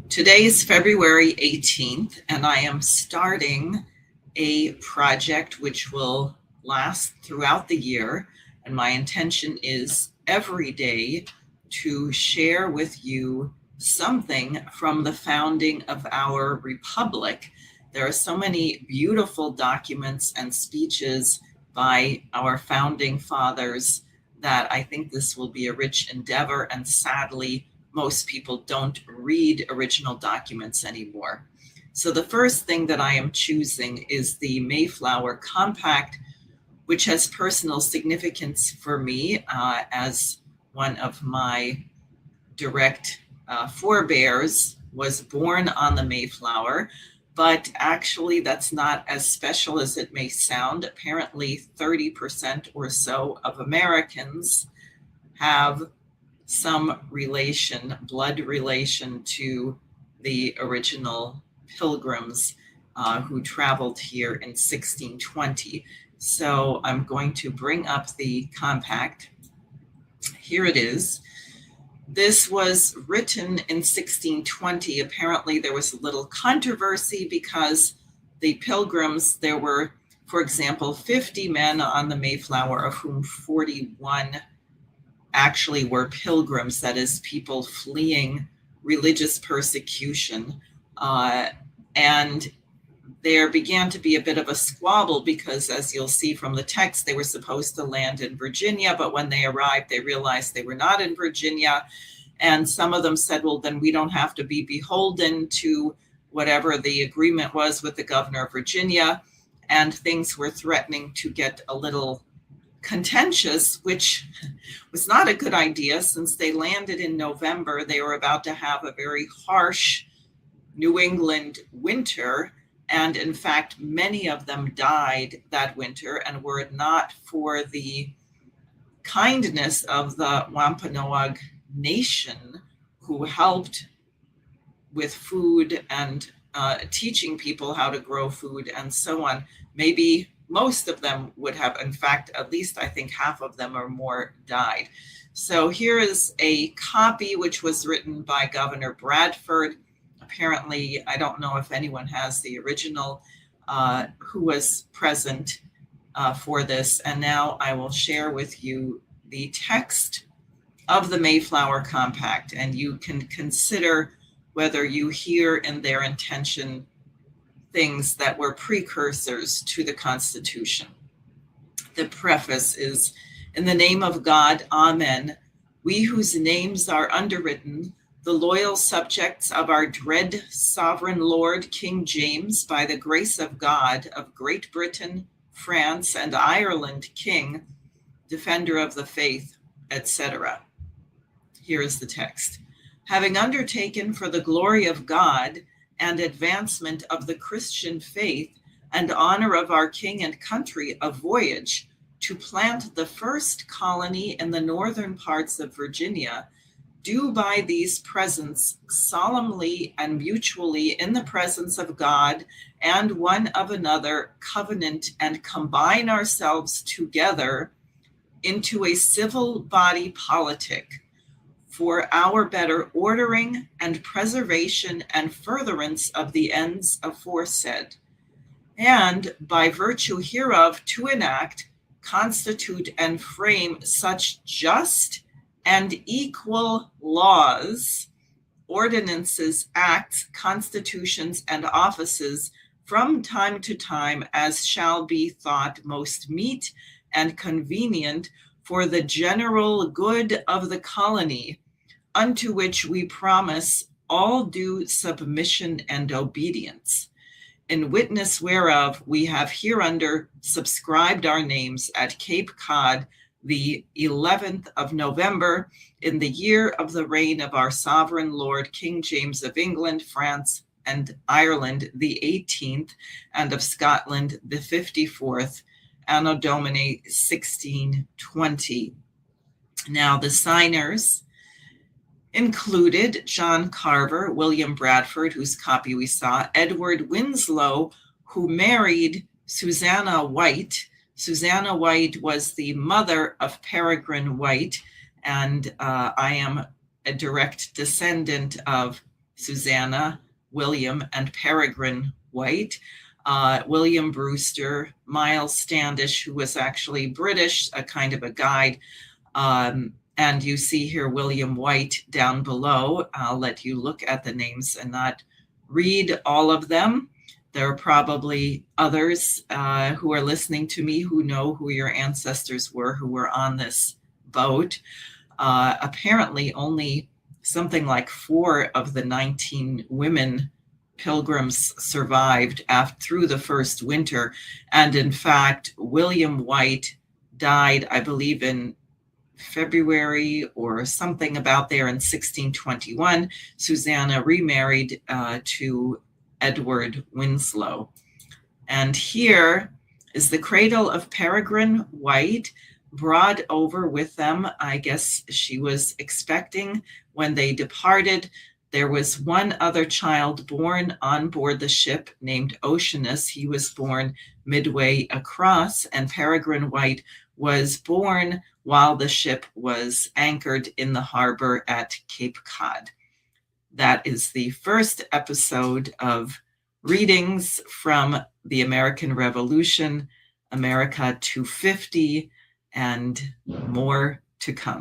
Today is February 18th, and I am starting a project which will last throughout the year. And my intention is every day to share with you something from the founding of our republic. There are so many beautiful documents and speeches by our founding fathers that I think this will be a rich endeavor, and sadly, most people don't read original documents anymore. So the first thing that I am choosing is the Mayflower Compact, which has personal significance for me as one of my direct forebears was born on the Mayflower. But actually, that's not as special as it may sound. Apparently, 30% or so of Americans have some relation, blood relation to the original pilgrims who traveled here in 1620. So I'm going to bring up the compact. Here it is. This was written in 1620. Apparently there was a little controversy because the pilgrims, there were, for example, 50 men on the Mayflower, of whom 41 actually were pilgrims, that is, people fleeing religious persecution. And there began to be a bit of a squabble because, as you'll see from the text, they were supposed to land in Virginia, but when they arrived, they realized they were not in Virginia. And some of them said, well, then we don't have to be beholden to whatever the agreement was with the governor of Virginia. And things were threatening to get a little contentious, which was not a good idea since they landed in November. They were about to have a very harsh New England winter. And in fact, many of them died that winter, and were it not for the kindness of the Wampanoag Nation, who helped with food and teaching people how to grow food and so on, maybe most of them would have, in fact, at least I think half of them or more died. So here is a copy which was written by Governor Bradford. Apparently, I don't know if anyone has the original who was present for this. And now I will share with you the text of the Mayflower Compact, and you can consider whether you hear in their intention things that were precursors to the Constitution. The preface is, "In the name of God, Amen. We whose names are underwritten, the loyal subjects of our dread sovereign Lord King James, by the grace of God, of Great Britain, France, and Ireland, King, defender of the faith," etc. Here is the text. "Having undertaken for the glory of God and advancement of the Christian faith and honor of our king and country, a voyage to plant the first colony in the northern parts of Virginia, do by these presents solemnly and mutually in the presence of God and one of another covenant and combine ourselves together into a civil body politic for our better ordering and preservation and furtherance of the ends aforesaid, and by virtue hereof to enact, constitute, and frame such just and equal laws, ordinances, acts, constitutions, and offices from time to time as shall be thought most meet and convenient for the general good of the colony, unto which we promise all due submission and obedience. In witness whereof we have hereunder subscribed our names at Cape Cod the 11th of November, in the year of the reign of our sovereign Lord King James of England, France, and Ireland the 18th, and of Scotland the 54th, Anno Domini 1620. Now the signers included John Carver, William Bradford, whose copy we saw, Edward Winslow, who married Susanna White. Susanna White was the mother of Peregrine White, and I am a direct descendant of Susanna, William, and Peregrine White. William Brewster, Miles Standish, who was actually British, a kind of a guide. And you see here William White down below. I'll let you look at the names and not read all of them. There are probably others who are listening to me who know who your ancestors were who were on this boat. Apparently, only something like 4 of the 19 women pilgrims survived through the first winter. And in fact, William White died, I believe, in February or something about there in 1621. Susanna remarried to Edward Winslow. And here is the cradle of Peregrine White, brought over with them. I guess she was expecting when they departed. There was one other child born on board the ship named Oceanus. He was born midway across, and Peregrine White was born while the ship was anchored in the harbor at Cape Cod. That is the first episode of readings from the American Revolution, America 250, and more to come.